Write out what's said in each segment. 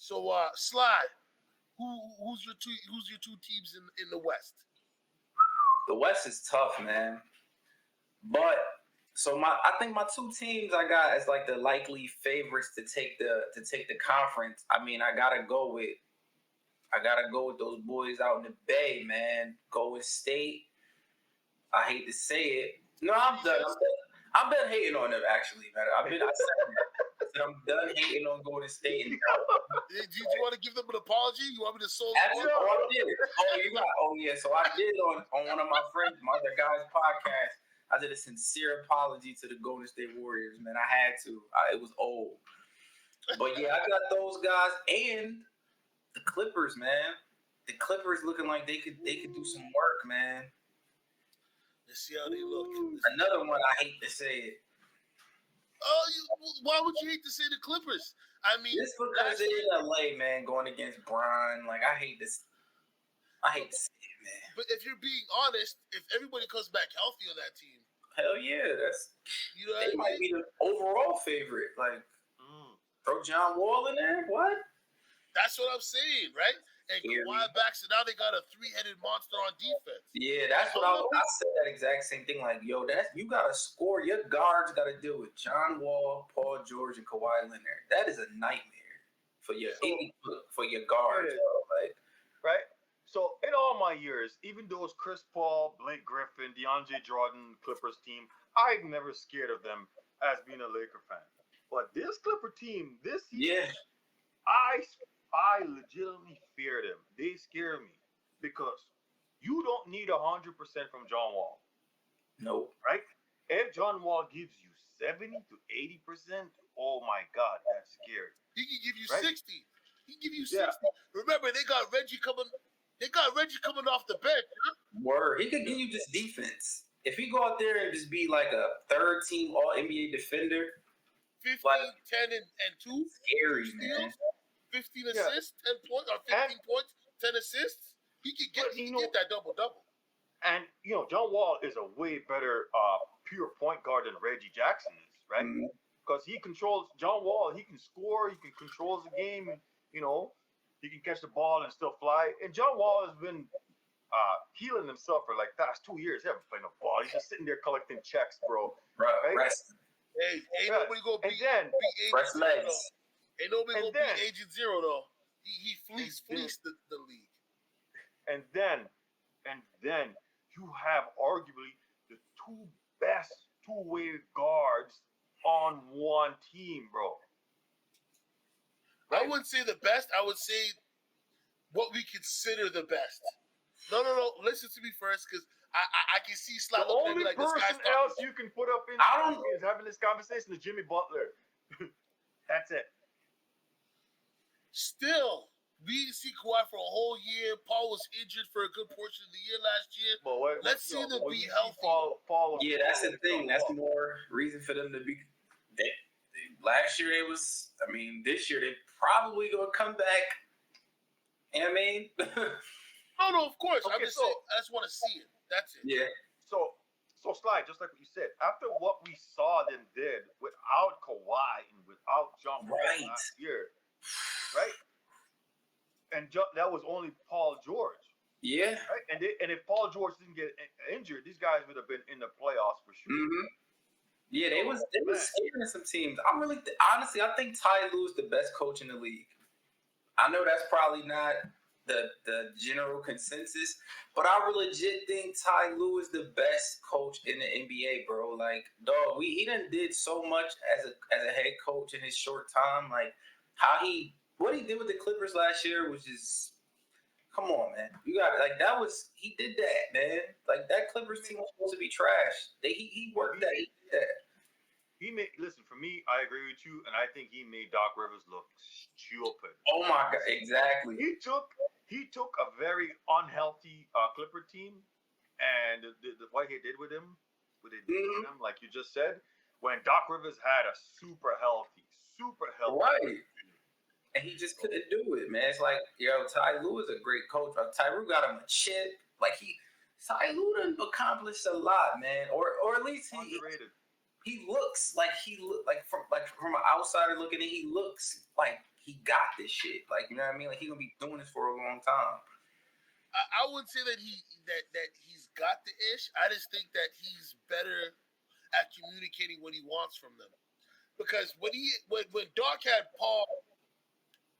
So, Sly, who's your two teams in the West? The West is tough, man. But so I think my two teams I got as like the likely favorites to take the conference. I mean, I gotta go with those boys out in the Bay, man. Golden State. I hate to say it. No, I'm done. I'm done hating on them. Actually, man. I said I'm done hating on Golden State. And Do you want to give them an apology? You want me to solve Actually, I did. Yeah. So I did on one of my other guys' podcasts. I did a sincere apology to the Golden State Warriors, man. I had to. It was old. But yeah, I got those guys and the Clippers, man. The Clippers looking like they could do some work, man. Let's see how they look. Another one I hate to say it. Why would you hate to say the Clippers? I mean, just because they're in LA, man, going against Bron. Like I hate this. I hate to say it, man. But if you're being honest, if everybody comes back healthy on that team, hell yeah, they might be the overall favorite. Like, throw John Wall in there. What? That's what I'm saying, right? And Kawhi back, so now they got a three-headed monster on defense. Yeah, that's what I said. That exact same thing. Like, yo, you got to score. Your guards got to deal with John Wall, Paul George, and Kawhi Leonard. That is a nightmare for your guards. Like, right. So in all my years, even though it's Chris Paul, Blake Griffin, DeAndre Jordan, Clippers team, I'm never scared of them as being a Laker fan. But this Clipper team, this season, I legitimately fear them. They scare me because you don't need 100% from John Wall. No. Right? If John Wall gives you 70 to 80%, oh my God, that's scary. He can give you 60. He can give you 60. Remember, they got Reggie coming off the bench. Huh? Word. He could give you just defense. If he go out there and just be like a third team All NBA defender, 15, 10, and 2. Scary, steals, man. 15 assists, 10 points, or 15 points, 10 assists. He can get that double-double. And, John Wall is a way better pure point guard than Reggie Jackson is, right? Because John Wall, he can score, he can control the game, he can catch the ball and still fly. And John Wall has been healing himself for like past 2 years. He hasn't played no ball. He's just sitting there collecting checks, bro. Right? Hey, ain't nobody gonna beat Agent Zero. Ain't nobody gonna beat Agent Zero though. He fleeced the league. And then you have arguably the two best two-way guards on one team, bro. Right? I wouldn't say the best. I would say what we consider the best. No. Listen to me first, because I can see Sly looking at me like this guy's talking. The only person else you can put up in is having this conversation is Jimmy Butler. That's it. Still, we didn't see Kawhi for a whole year. Paul was injured for a good portion of the year last year. Let's see them be healthy. That's the thing. That's more reason for them to be. Last year it was. I mean, this year they probably gonna come back. You know what I mean? No, of course. I'm just saying. I just want to see it. That's it. Yeah. So Sly, just like what you said, after what we saw them did without Kawhi and without John Wall last year, right? And that was only Paul George. Yeah. Right? And if Paul George didn't get injured, these guys would have been in the playoffs for sure. Mm-hmm. Yeah, they was scaring some teams. Honestly, I think Ty Lue is the best coach in the league. I know that's probably not the general consensus, but I legit think Ty Lue is the best coach in the NBA, bro. Like, dog, he done did so much as a head coach in his short time. Like, what he did with the Clippers last year was just, come on, man. You got he did that, man. Like, that Clippers team was supposed to be trash. He worked that. He did that. Listen, for me, I agree with you, and I think he made Doc Rivers look stupid. Oh my God, exactly. He took a very unhealthy Clipper team, and what he did with him, like you just said, when Doc Rivers had a super healthy right. And he just couldn't do it, man. It's like, Ty Lue is a great coach. Ty Lue got him a chip. Like, Ty Lue done accomplished a lot, man. Or at least he looks like from an outsider looking in, he looks like he got this shit. Like, you know what I mean? Like, he gonna be doing this for a long time. I wouldn't say that he's got the ish. I just think that he's better at communicating what he wants from them. Because when Doc had Paul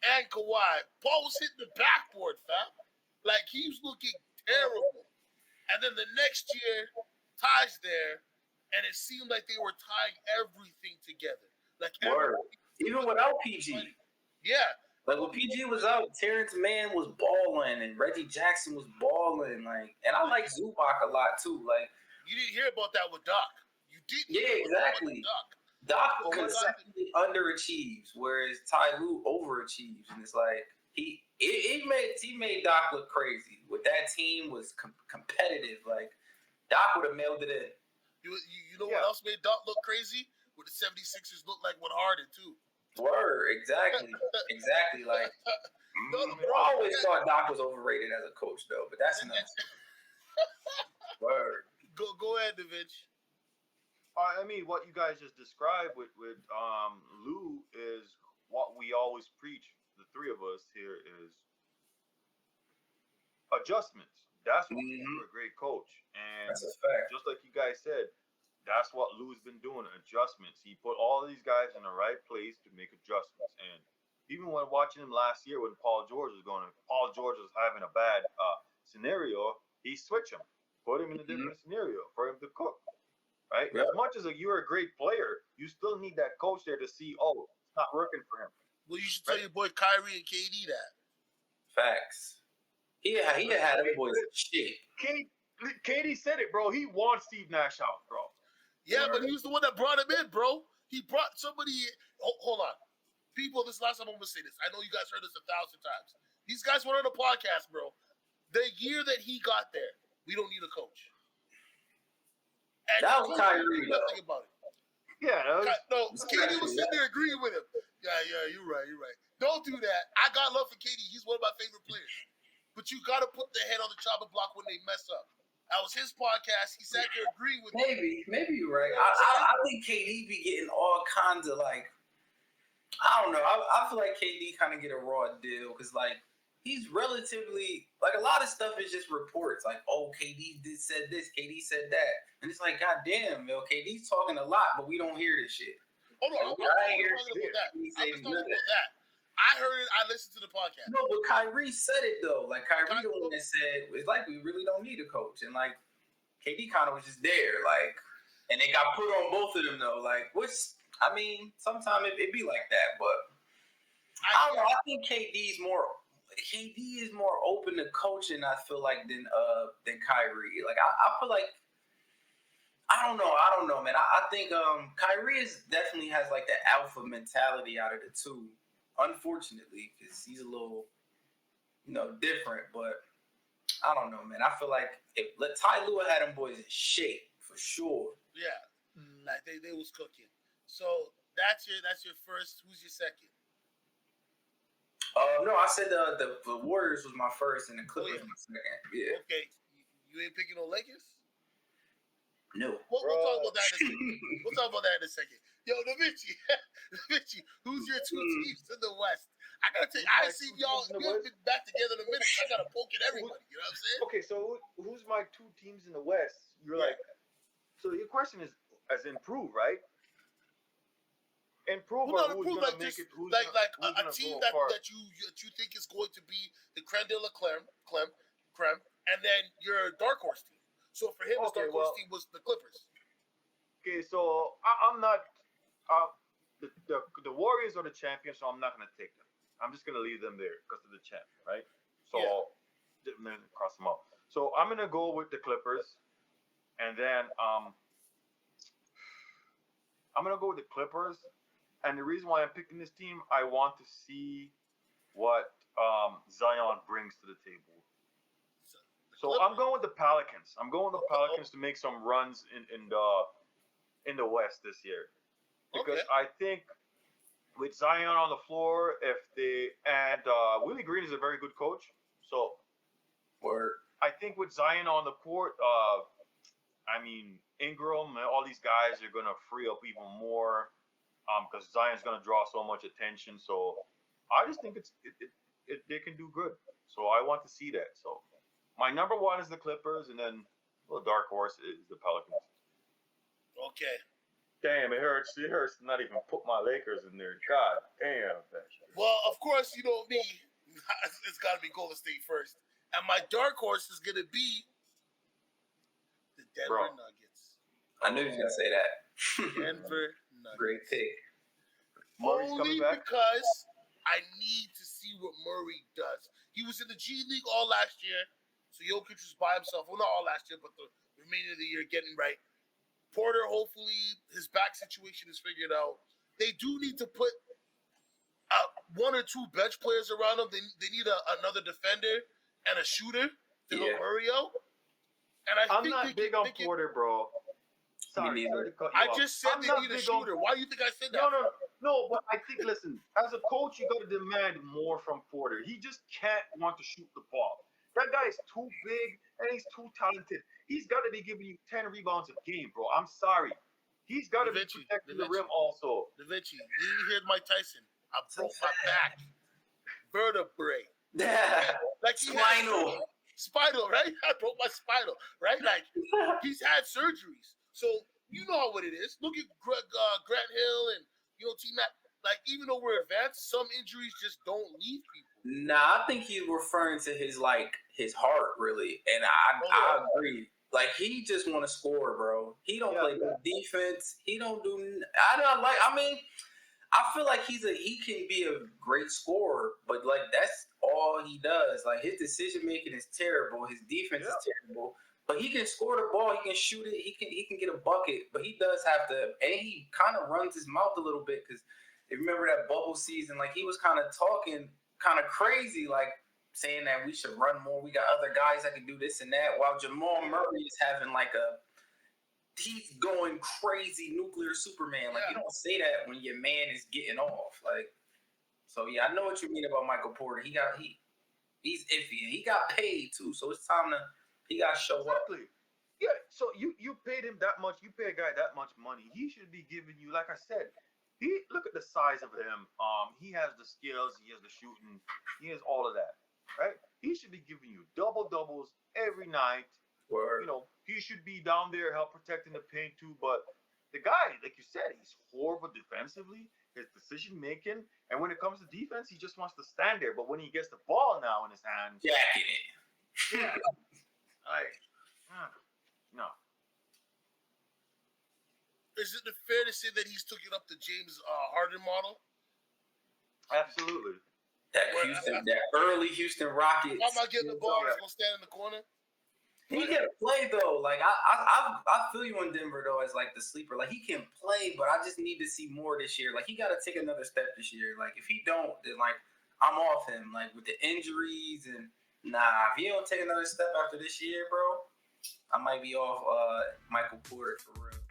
and Kawhi, Paul was hitting the backboard, fam. Like, he was looking terrible. And then the next year, Ty's there, and it seemed like they were tying everything together. Like, even without PG. Yeah. Like, when PG was out, Terrence Mann was balling, and Reggie Jackson was balling. Like, and I like Zubac a lot too. Like, you didn't hear about that with Doc. You didn't. Yeah, exactly. Doc consistently underachieves, whereas Ty Lue overachieves, and it's like he made Doc look crazy. With that team was competitive. Like, Doc would have mailed it in. You know what else made Doc look crazy? What the 76ers looked like with Harden too. Exactly. Like, I always thought Doc was overrated as a coach, though, but that's enough. Word. Go ahead, DaVinci. I mean, what you guys just described with Lou is what we always preach. The three of us here is adjustments. That's what makes you a great coach, and that's a fact. Just like you guys said, that's what Lou's been doing, adjustments. He put all of these guys in the right place to make adjustments. And even when watching him last year when Paul George was having a bad scenario, he switched him, put him in a different scenario for him to cook. Right? Yep. As much as you're a great player, you still need that coach there to see, it's not working for him. Well, you should tell your boy Kyrie and KD that. Facts. He had them boys in shape. KD said it, bro. He wants Steve Nash out, bro. Yeah, but he was the one that brought him in, bro. He brought somebody in. Hold on. People, this last time I'm going to say this. I know you guys heard this 1,000 times. These guys went on a podcast, bro. The year that he got there, we don't need a coach. And that was Kyrie, though. Nothing about it. Yeah, KD was sitting there agreeing with him. Yeah, you're right. Don't do that. I got love for KD. He's one of my favorite players. But you got to put the head on the chopping block when they mess up. That was his podcast. He sat there agreeing with me. Maybe you're right. I think KD be getting all kinds of, like, I don't know. I feel like KD kind of get a raw deal because, like, he's relatively, like, a lot of stuff is just reports. Like, KD said this, KD said that. And it's like, God damn, KD's talking a lot, but we don't hear this shit. Hold on. I ain't hear shit. I'm just talking about that. I heard it. I listened to the podcast. No, but Kyrie said it, though. Like, Kyrie the one that said, it's like we really don't need a coach. And, like, KD kind of was just there. Like, and they got put on both of them, though. Like, I mean, sometimes it be like that. But I don't know. I think KD is more open to coaching, I feel like, than Kyrie. Like, I feel like, I don't know, man. I think Kyrie definitely has, like, the alpha mentality out of the two. Unfortunately, because he's a little, different. But I don't know, man. I feel like if Ty Lue had them boys in shape for sure. Yeah, like they was cooking. So that's your first. Who's your second? No, I said the Warriors was my first and the Clippers my second. Yeah. Okay, you ain't picking no Lakers? No. We'll talk about that in a second. Yo, DaVinci, who's your two teams in the West? I gotta tell you, I ain't seen y'all. We haven't been back together in a minute. I gotta poke at everybody. You know what I'm saying? Okay, so who's my two teams in the West? You're like, so your question is as improve, right? Improve or who's gonna make it? Who's a team that you think is going to be the creme de la creme, and then your dark horse team. So for him, his dark horse team was the Clippers. Okay, so I'm not. The Warriors are the champions, so I'm not going to take them. I'm just going to leave them there because of the champ, right? So cross them out. So I'm going to go with the Clippers, and then I'm going to go with the Clippers. And the reason why I'm picking this team, I want to see what Zion brings to the table. So I'm going with the Pelicans. I'm going with the Pelicans to make some runs in the West this year. Because I think with Zion on the floor, Willie Green is a very good coach. So I think with Zion on the court, Ingram and all these guys are going to free up even more because Zion's going to draw so much attention. So I just think they can do good. So I want to see that. So my number one is the Clippers, and then the dark horse is the Pelicans. Okay. Damn, it hurts. It hurts to not even put my Lakers in there. God damn. Well, of course, you know me. It's got to be Golden State first. And my dark horse is going to be the Denver Nuggets. I knew you were going to say that. Denver Nuggets. Great pick. Murray's Only coming back? because I need to see what Murray does. He was in the G League all last year, so Jokic was by himself. Well, not all last year, but the remainder of the year getting right. Porter, hopefully, his back situation is figured out. They do need to put one or two bench players around them. They need another defender and a shooter to help Murray out. And I'm not big on Porter, bro. Sorry to cut you I off. just said they need a shooter. Why do you think I said that? No, but I think, listen, as a coach, you got to demand more from Porter. He just can't want to shoot the ball. That guy is too big and he's too talented. He's got to be giving you 10 rebounds a game, bro. I'm sorry. He's got to be protecting the rim also. Da Vinci, you didn't hear Mike Tyson. I broke my back. Vertebrae. Like spinal, right? I broke my spinal, right? Like, he's had surgeries. So, you know what it is. Look at Grant Hill and, T-Mac. Like, even though we're advanced, some injuries just don't leave people. Nah, I think he's referring to his heart, really. And I agree. Like, he just want to score, bro. He don't play good defense. He don't do. I feel like he can be a great scorer, but like that's all he does. Like his decision making is terrible. His defense is terrible. But he can score the ball. He can shoot it. He can get a bucket. But he does have to, and he kind of runs his mouth a little bit because if you remember that bubble season, like he was kind of talking kind of crazy, like saying that we should run more. We got other guys that can do this and that. While Jamal Murray is having he's going crazy nuclear Superman. Like you don't say that when your man is getting off. Like, so yeah, I know what you mean about Michael Porter. He's iffy. He got paid too, so it's time to he got to show up. Yeah, so you paid him that much. You pay a guy that much money. He should be giving you, like I said, look at the size of him. He has the skills. He has the shooting. He has all of that, right? He should be giving you doubles every night. Word. He should be down there help protecting the paint too. But the guy, like you said, he's horrible defensively. His decision making, and when it comes to defense, he just wants to stand there. But when he gets the ball now in his hands, jacking it. Yeah. No. Is it fair to say that he's taking up the James Harden model? Absolutely. That early Houston Rockets. Why am I getting the ball? He's gonna stand in the corner. He can play though. Like I feel you in Denver though as like the sleeper. Like he can play, but I just need to see more this year. Like he got to take another step this year. Like if he don't, then like I'm off him. Like with the injuries and if he don't take another step after this year, bro, I might be off Michael Porter for real.